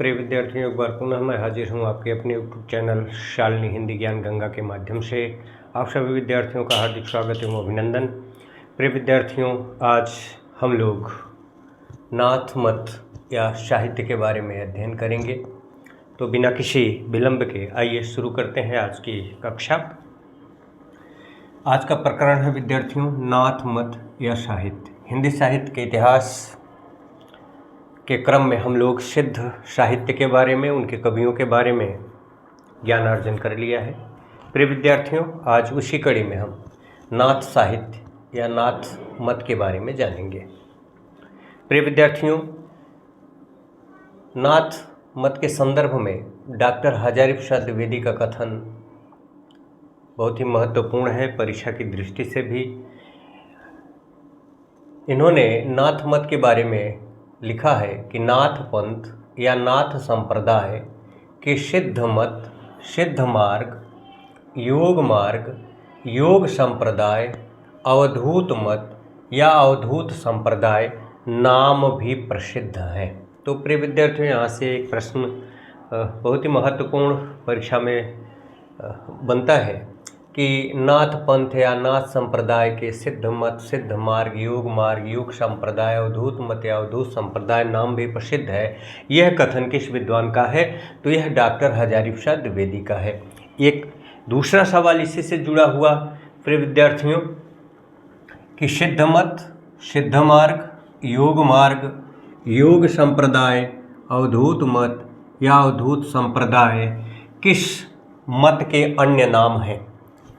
प्रिय विद्यार्थियों, एक बार पुनः मैं हाजिर हूँ आपके अपने यूट्यूब चैनल शालिनी हिंदी ज्ञान गंगा के माध्यम से। आप सभी विद्यार्थियों का हार्दिक स्वागत एवं अभिनंदन। प्रिय विद्यार्थियों, आज हम लोग नाथ मत या साहित्य के बारे में अध्ययन करेंगे। तो बिना किसी विलंब के आइए शुरू करते हैं आज की कक्षा। आज का प्रकरण है विद्यार्थियों नाथ मत या साहित्य। हिंदी साहित्य के इतिहास के क्रम में हम लोग सिद्ध साहित्य के बारे में, उनके कवियों के बारे में ज्ञान अर्जन कर लिया है। प्रिय विद्यार्थियों, आज उसी कड़ी में हम नाथ साहित्य या नाथ मत के बारे में जानेंगे। प्रिय विद्यार्थियों, नाथ मत के संदर्भ में डॉक्टर हजारी प्रसाद द्विवेदी का कथन बहुत ही महत्वपूर्ण है परीक्षा की दृष्टि से भी। इन्होंने नाथ मत के बारे में लिखा है कि नाथ पंथ या नाथ संप्रदाय के सिद्ध मत, सिद्ध मार्ग, योग संप्रदाय, अवधूत मत या अवधूत संप्रदाय नाम भी प्रसिद्ध हैं। तो प्रिय विद्यार्थियों, यहाँ से एक प्रश्न बहुत ही महत्वपूर्ण परीक्षा में बनता है कि नाथ पंथ या नाथ संप्रदाय के सिद्ध मत, सिद्ध मार्ग, योग संप्रदाय, अवधूत मत या अवधूत संप्रदाय नाम भी प्रसिद्ध है। यह कथन किस विद्वान का है? तो यह डॉक्टर हजारी प्रसाद द्विवेदी का है। एक दूसरा सवाल इसी से जुड़ा हुआ प्रिय विद्यार्थियों कि सिद्ध मत, सिद्ध मार्ग, योग संप्रदाय, अवधूत मत या अवधूत संप्रदाय किस मत के अन्य नाम हैं?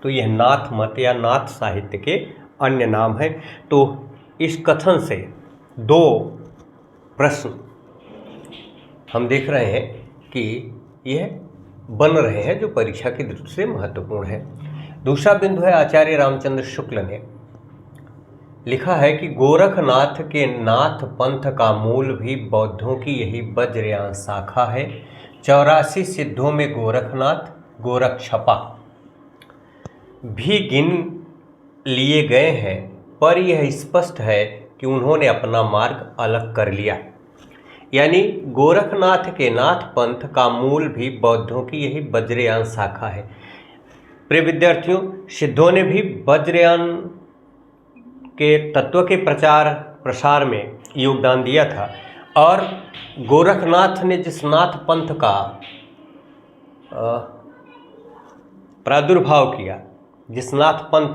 तो यह नाथ मत या नाथ साहित्य के अन्य नाम है। तो इस कथन से दो प्रश्न हम देख रहे हैं कि यह बन रहे हैं जो परीक्षा की दृष्टि से महत्वपूर्ण है। दूसरा बिंदु है, आचार्य रामचंद्र शुक्ल ने लिखा है कि गोरखनाथ के नाथ पंथ का मूल भी बौद्धों की यही वज्रयान शाखा है। 84 सिद्धों में गोरखनाथ, गोरक्षपा भी गिन लिए गए हैं, पर यह स्पष्ट है कि उन्होंने अपना मार्ग अलग कर लिया। यानी गोरखनाथ के नाथ पंथ का मूल भी बौद्धों की यही वज्रयान शाखा है। प्रिय विद्यार्थियों, सिद्धों ने भी वज्रयान के तत्व के प्रचार प्रसार में योगदान दिया था और गोरखनाथ ने जिस नाथ पंथ का प्रादुर्भाव किया, जिस नाथ पंथ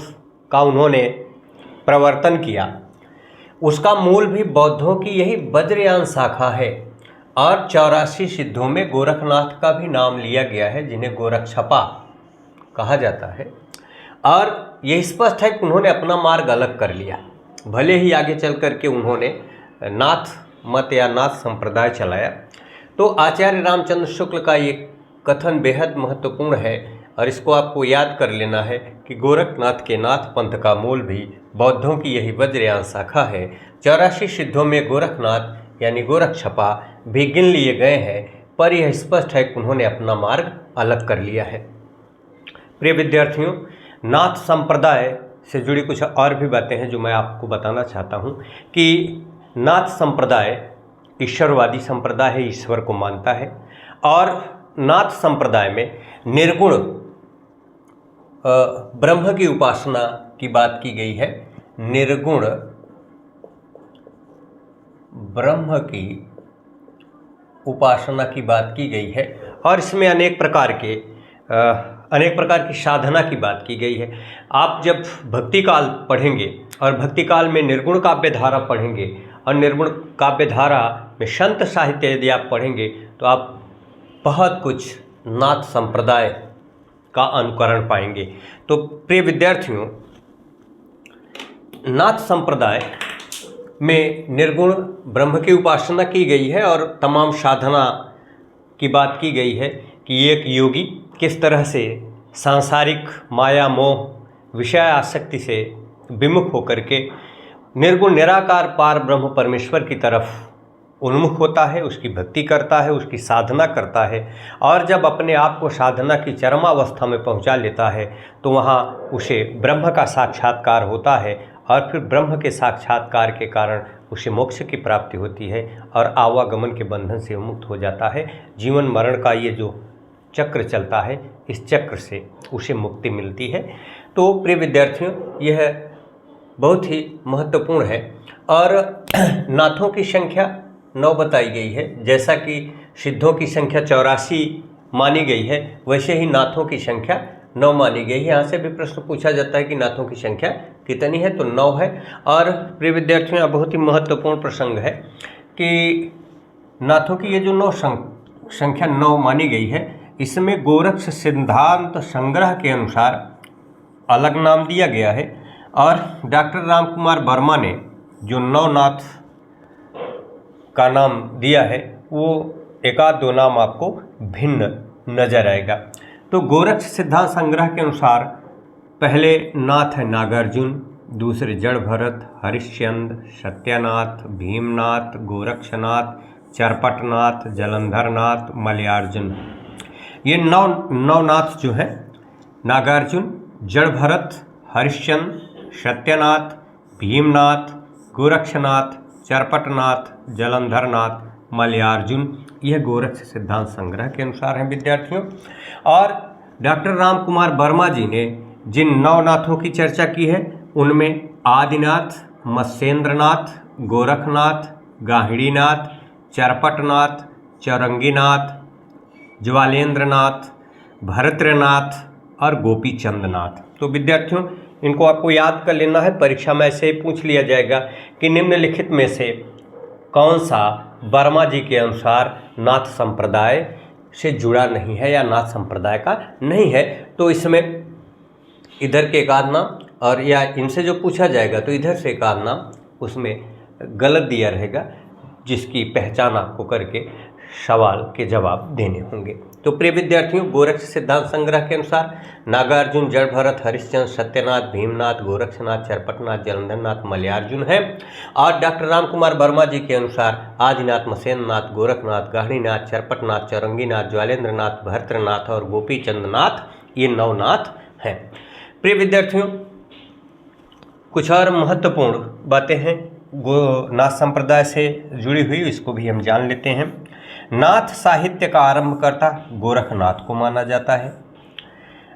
का उन्होंने प्रवर्तन किया, उसका मूल भी बौद्धों की यही वज्रयान शाखा है। और 84 सिद्धों में गोरखनाथ का भी नाम लिया गया है, जिन्हें गोरक्षपा कहा जाता है। और यह स्पष्ट है कि उन्होंने अपना मार्ग अलग कर लिया, भले ही आगे चल कर के उन्होंने नाथ मत या नाथ संप्रदाय चलाया। तो आचार्य रामचंद्र शुक्ल का ये कथन बेहद महत्वपूर्ण है और इसको आपको याद कर लेना है कि गोरखनाथ के नाथ पंथ का मूल भी बौद्धों की यही वज्रयान शाखा है। 84 सिद्धों में गोरखनाथ यानी गोरक्षपा भी गिन लिए गए हैं, पर यह स्पष्ट है कि उन्होंने अपना मार्ग अलग कर लिया है। प्रिय विद्यार्थियों, नाथ संप्रदाय से जुड़ी कुछ और भी बातें हैं जो मैं आपको बताना चाहता हूँ कि नाथ संप्रदाय ईश्वरवादी संप्रदाय है, ईश्वर को मानता है। और नाथ संप्रदाय में निर्गुण ब्रह्म की उपासना की बात की गई है। निर्गुण ब्रह्म की उपासना की बात की गई है और इसमें अनेक प्रकार की साधना की बात की गई है। आप जब भक्ति काल पढ़ेंगे और भक्ति काल में निर्गुण काव्य धारा पढ़ेंगे और निर्गुण काव्य धारा में संत साहित्य यदि आप पढ़ेंगे तो आप बहुत कुछ नाथ संप्रदाय का अनुकरण पाएंगे। तो प्रिय विद्यार्थियों, नाथ संप्रदाय में निर्गुण ब्रह्म की उपासना की गई है और तमाम साधना की बात की गई है कि एक योगी किस तरह से सांसारिक माया मोह विषय आसक्ति से विमुख होकर के निर्गुण निराकार पार ब्रह्म परमेश्वर की तरफ उन्मुख होता है, उसकी भक्ति करता है, उसकी साधना करता है। और जब अपने आप को साधना की चरमावस्था में पहुंचा लेता है तो वहाँ उसे ब्रह्म का साक्षात्कार होता है और फिर ब्रह्म के साक्षात्कार के कारण उसे मोक्ष की प्राप्ति होती है और आवागमन के बंधन से मुक्त हो जाता है। जीवन मरण का ये जो चक्र चलता है, इस चक्र से उसे मुक्ति मिलती है। तो प्रिय विद्यार्थियों, यह बहुत ही महत्वपूर्ण है। और नाथों की संख्या 9 बताई गई है। जैसा कि सिद्धों की संख्या 84 मानी गई है, वैसे ही नाथों की संख्या 9 मानी गई है। यहाँ से भी प्रश्न पूछा जाता है कि नाथों की संख्या कितनी है, तो 9 है। और प्रिय विद्यार्थियों, यह बहुत ही महत्वपूर्ण प्रसंग है कि नाथों की ये जो 9 संख्या 9 मानी गई है, इसमें गोरक्ष सिद्धांत संग्रह के अनुसार अलग नाम दिया गया है। और डॉक्टर रामकुमार वर्मा ने जो 9 नाथ का नाम दिया है, वो एक आध 2 नाम आपको भिन्न नजर आएगा। तो गोरक्ष सिद्धांत संग्रह के अनुसार पहले नाथ है नागार्जुन, दूसरे जड़ भरत, हरिश्चंद्र, सत्यनाथ, भीमनाथ, गोरक्षनाथ, चरपटनाथ, जलंधरनाथ, मलयार्जुन। ये 9 नाथ जो है, नागार्जुन, जड़ भरत, हरिश्चंद्र, सत्यनाथ, भीमनाथ, गोरक्षनाथ, चरपटनाथ, जलंधरनाथ, मलयार्जुन, यह गोरक्ष सिद्धांत संग्रह के अनुसार हैं विद्यार्थियों। और डॉक्टर रामकुमार वर्मा जी ने जिन 9 नाथों की चर्चा की है, उनमें आदिनाथ, मत्स्येंद्रनाथ, गोरखनाथ, गाहिड़ीनाथ, चरपटनाथ, चौरंगीनाथ, ज्वालेंद्रनाथ, भरतनाथ और गोपीचंदनाथ। तो विद्यार्थियों, इनको आपको याद कर लेना है। परीक्षा में ऐसे ही पूछ लिया जाएगा कि निम्नलिखित में से कौन सा वर्मा जी के अनुसार नाथ संप्रदाय से जुड़ा नहीं है या नाथ संप्रदाय का नहीं है। तो इसमें इधर के एक आध नाम, और या इनसे जो पूछा जाएगा तो इधर से एक आध नाम उसमें गलत दिया रहेगा, जिसकी पहचान आपको करके सवाल के जवाब देने होंगे। तो प्रिय विद्यार्थियों, गोरक्ष सिद्धांत संग्रह के अनुसार नागार्जुन, जड़ भरत, हरिश्चंद्र, सत्यनाथ, भीमनाथ, गोरक्षनाथ, चरपटनाथ, जलंधरनाथ, मलयार्जुन है। और डॉक्टर रामकुमार वर्मा जी के अनुसार आदिनाथ, मत्स्येंद्रनाथ, गोरखनाथ, गाहिड़ीनाथ, चरपटनाथ, चौरंगीनाथ, ज्वालेंद्रनाथ, भरतनाथ और गोपीचंदनाथ, ये 9 नाथ हैं। प्रिय विद्यार्थियों, कुछ और महत्वपूर्ण बातें हैं नाथ संप्रदाय से जुड़ी हुई, इसको भी हम जान लेते हैं। नाथ साहित्य का आरंभकर्ता गोरखनाथ को माना जाता है।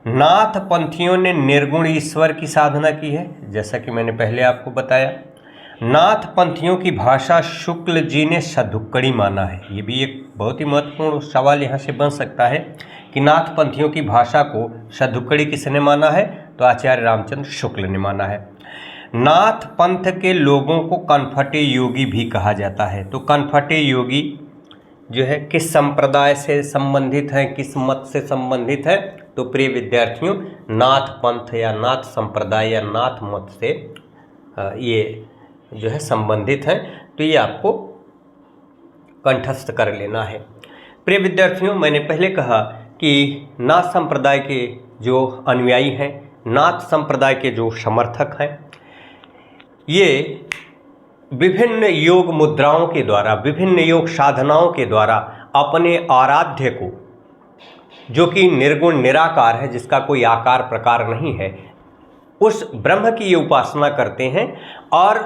नाथ पंथियों ने निर्गुण ईश्वर की साधना की है, जैसा कि मैंने पहले आपको बताया। नाथ पंथियों की भाषा शुक्ल जी ने सधुक्कड़ी माना है। ये भी एक बहुत ही महत्वपूर्ण सवाल यहाँ से बन सकता है कि नाथ पंथियों की भाषा को सधुक्कड़ी किसने माना है, तो आचार्य रामचंद्र शुक्ल ने माना है। नाथ पंथ के लोगों को कनफटे योगी भी कहा जाता है। तो कनफटे योगी जो है किस संप्रदाय से संबंधित है, किस मत से संबंधित है, तो प्रिय विद्यार्थियों, नाथ पंथ या नाथ संप्रदाय या नाथ मत से ये जो है संबंधित है। तो ये आपको कंठस्थ कर लेना है। प्रिय विद्यार्थियों, मैंने पहले कहा कि नाथ संप्रदाय के जो अनुयायी हैं, नाथ संप्रदाय के जो समर्थक हैं, ये विभिन्न योग मुद्राओं के द्वारा, विभिन्न योग साधनाओं के द्वारा अपने आराध्य को, जो कि निर्गुण निराकार है, जिसका कोई आकार प्रकार नहीं है, उस ब्रह्म की ये उपासना करते हैं और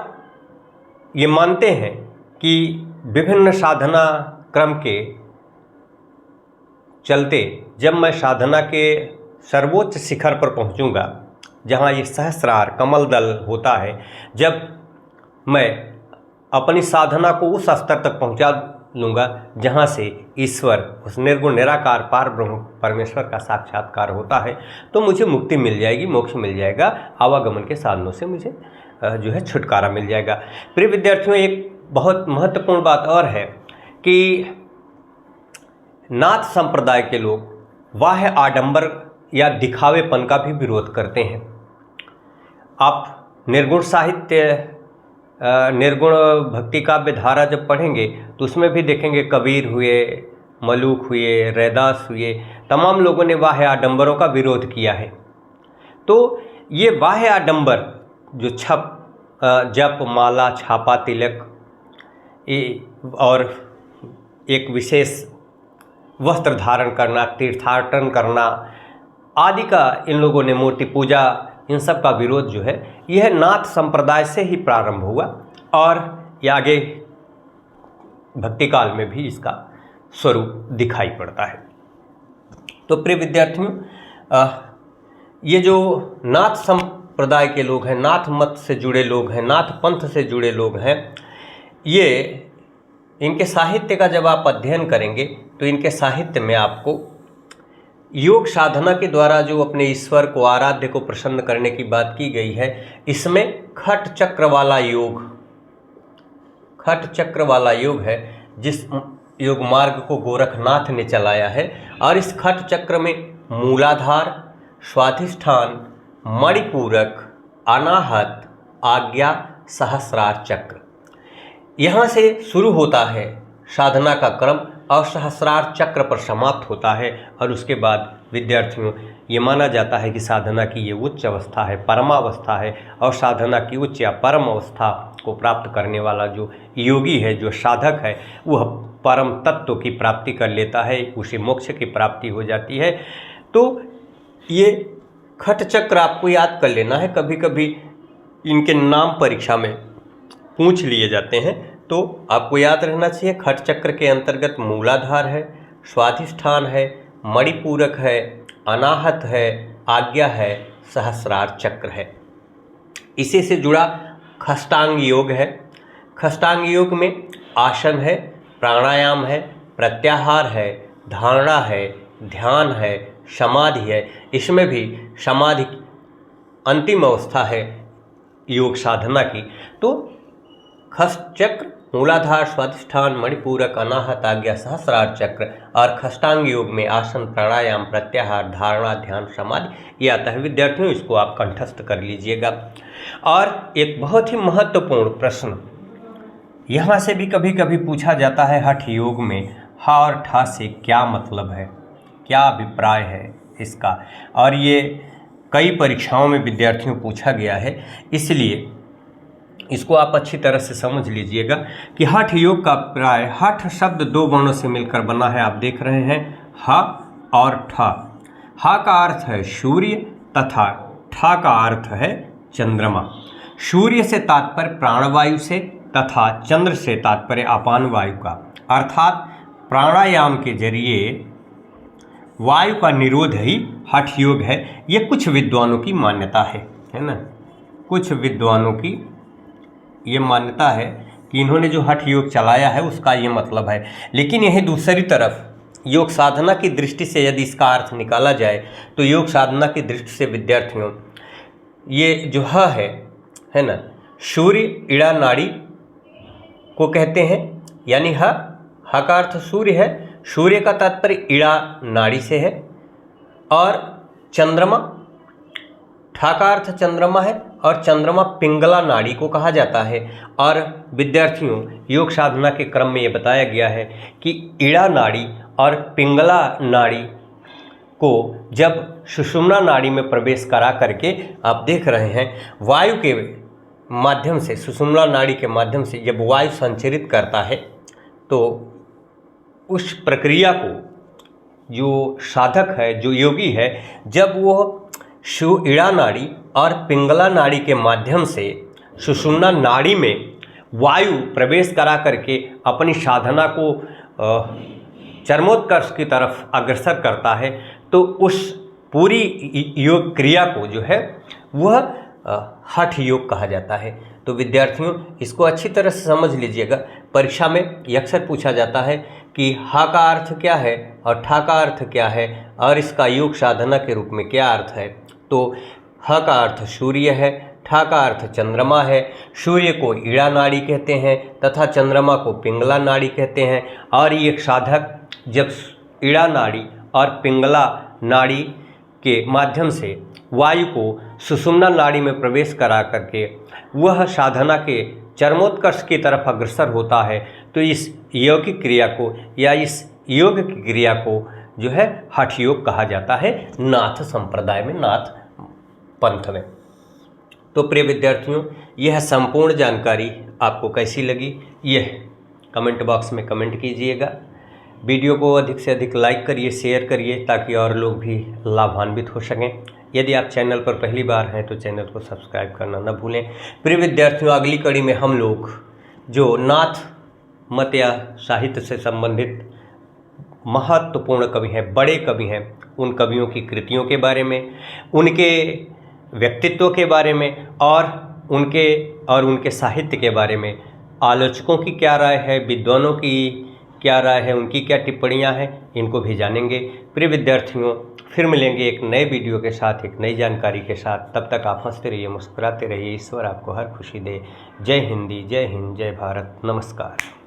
ये मानते हैं कि विभिन्न साधना क्रम के चलते जब मैं साधना के सर्वोच्च शिखर पर पहुंचूंगा, जहां ये सहस्रार कमल दल होता है, जब मैं अपनी साधना को उस स्तर तक पहुंचा लूँगा जहाँ से ईश्वर, उस निर्गुण निराकार पार ब्रह्म परमेश्वर का साक्षात्कार होता है, तो मुझे मुक्ति मिल जाएगी, मोक्ष मिल जाएगा, आवागमन के साधनों से मुझे जो है छुटकारा मिल जाएगा। प्रिय विद्यार्थियों, एक बहुत महत्वपूर्ण बात और है कि नाथ संप्रदाय के लोग वाह्य आडंबर या दिखावेपन का भी विरोध करते हैं। आप निर्गुण साहित्य, निर्गुण भक्ति काव्य धारा जब पढ़ेंगे तो उसमें भी देखेंगे कबीर हुए, मलूक हुए, रैदास हुए, तमाम लोगों ने वाह्य आडंबरों का विरोध किया है। तो ये वाह्य आडंबर जो जप, माला, छापा, तिलक और एक विशेष वस्त्र धारण करना, तीर्थाटन करना आदि का इन लोगों ने, मूर्ति पूजा, इन सब का विरोध जो है यह नाथ संप्रदाय से ही प्रारंभ हुआ और या आगे भक्ति काल में भी इसका स्वरूप दिखाई पड़ता है। तो प्रिय विद्यार्थियों, ये जो नाथ संप्रदाय के लोग हैं, नाथ मत से जुड़े लोग हैं, नाथ पंथ से जुड़े लोग हैं, ये इनके साहित्य का जब आप अध्ययन करेंगे तो इनके साहित्य में आपको योग साधना के द्वारा जो अपने ईश्वर को, आराध्य को प्रसन्न करने की बात की गई है, इसमें खट चक्र वाला योग, खट चक्र वाला योग है जिस योग मार्ग को गोरखनाथ ने चलाया है। और इस खट चक्र में मूलाधार, स्वाधिष्ठान, मणिपूरक, अनाहत, आज्ञा, सहस्रार चक्र, यहाँ से शुरू होता है साधना का क्रम और सहस्रार चक्र पर समाप्त होता है। और उसके बाद विद्यार्थियों ये माना जाता है कि साधना की ये उच्च अवस्था है, परमावस्था है। और साधना की उच्च या परम अवस्था को प्राप्त करने वाला जो योगी है, जो साधक है, वह परम तत्व की प्राप्ति कर लेता है, उसे मोक्ष की प्राप्ति हो जाती है। तो ये खट चक्र आपको याद कर लेना है, कभी कभी इनके नाम परीक्षा में पूछ लिए जाते हैं, तो आपको याद रहना चाहिए। खट चक्र के अंतर्गत मूलाधार है, स्वाधिष्ठान है, मणिपूरक है, अनाहत है, आज्ञा है, सहस्रार चक्र है। इसी से जुड़ा खष्टांग योग है। खष्टांग योग में आसन है, प्राणायाम है, प्रत्याहार है, धारणा है, ध्यान है, समाधि है। इसमें भी समाधि अंतिम अवस्था है योग साधना की। तो खष्ट चक्र, मूलाधार, स्वाधिष्ठान, मणिपूरक, अनाहत, आज्ञा, सहस्रार चक्र और खष्टांग योग में आसन, प्राणायाम, प्रत्याहार, धारणा, ध्यान, समाधि ये आता है। विद्यार्थियों इसको आप कंठस्थ कर लीजिएगा। और एक बहुत ही महत्वपूर्ण प्रश्न यहाँ से भी कभी कभी पूछा जाता है, हठ योग में हा और ठा से क्या मतलब है, क्या अभिप्राय है इसका। और ये कई परीक्षाओं में विद्यार्थियों पूछा गया है, इसलिए इसको आप अच्छी तरह से समझ लीजिएगा कि हठ योग का अभिप्राय, हठ शब्द दो वर्णों से मिलकर बना है, आप देख रहे हैं ह और ठ। ह का अर्थ है सूर्य तथा ठ का अर्थ है चंद्रमा। सूर्य से तात्पर्य प्राणवायु से तथा चंद्र से तात्पर्य अपान वायु का, अर्थात प्राणायाम के जरिए वायु का निरोध ही हठ योग है। ये कुछ विद्वानों की मान्यता है ना, कुछ विद्वानों की ये मान्यता है कि इन्होंने जो हठ योग चलाया है उसका ये मतलब है। लेकिन यही दूसरी तरफ योग साधना की दृष्टि से यदि इसका अर्थ निकाला जाए तो योग साधना की दृष्टि से विद्यार्थियों ये जो है ना, सूर्य इड़ा नाड़ी को कहते हैं, यानी ह का अर्थ सूर्य है, सूर्य का तात्पर्य इड़ा नाड़ी से है। और चंद्रमा, ठा का अर्थ चंद्रमा है और चंद्रमा पिंगला नाड़ी को कहा जाता है। और विद्यार्थियों योग साधना के क्रम में ये बताया गया है कि इड़ा नाड़ी और पिंगला नाड़ी को जब सुषुम्ना नाड़ी में प्रवेश करा करके आप देख रहे हैं वायु के माध्यम से, सुषुम्ना नाड़ी के माध्यम से जब वायु संचरित करता है तो उस प्रक्रिया को जो साधक है, जो योगी है, जब वो इड़ा नाड़ी और पिंगला नाड़ी के माध्यम से सुषुम्ना नाड़ी में वायु प्रवेश करा करके अपनी साधना को चरमोत्कर्ष की तरफ अग्रसर करता है, तो उस पूरी योग क्रिया को जो है वह हठ योग कहा जाता है। तो विद्यार्थियों इसको अच्छी तरह से समझ लीजिएगा। परीक्षा में अक्सर पूछा जाता है कि हा का अर्थ क्या है और ठा का अर्थ क्या है और इसका योग साधना के रूप में क्या अर्थ है। तो ह का अर्थ सूर्य है, ठा का अर्थ चंद्रमा है। सूर्य को इड़ा नाड़ी कहते हैं तथा चंद्रमा को पिंगला नाड़ी कहते हैं। और ये साधक जब इड़ा नाड़ी और पिंगला नाड़ी के माध्यम से वायु को सुषुम्ना नाड़ी में प्रवेश करा करके वह साधना के चरमोत्कर्ष की तरफ अग्रसर होता है, तो इस यौगिक क्रिया को या इस योग की क्रिया को जो है हठ योग कहा जाता है नाथ संप्रदाय में, नाथ पंथ में। तो प्रिय विद्यार्थियों यह संपूर्ण जानकारी आपको कैसी लगी यह कमेंट बॉक्स में कमेंट कीजिएगा। वीडियो को अधिक से अधिक लाइक करिए, शेयर करिए ताकि और लोग भी लाभान्वित हो सकें। यदि आप चैनल पर पहली बार हैं तो चैनल को सब्सक्राइब करना न भूलें। प्रिय विद्यार्थियों अगली कड़ी में हम लोग जो नाथ मत या साहित्य से संबंधित महत्वपूर्ण कवि हैं, बड़े कवि हैं, उन कवियों की कृतियों के बारे में, उनके व्यक्तित्व के बारे में और उनके साहित्य के बारे में आलोचकों की क्या राय है, विद्वानों की क्या राय है, उनकी क्या टिप्पणियां हैं, इनको भी जानेंगे। प्रिय विद्यार्थियों, फिर मिलेंगे एक नए वीडियो के साथ, एक नई जानकारी के साथ। तब तक आप हंसते रहिए, मुस्कुराते रहिए। ईश्वर आपको हर खुशी दे। जय हिंदी, जय हिंद, जय भारत। नमस्कार।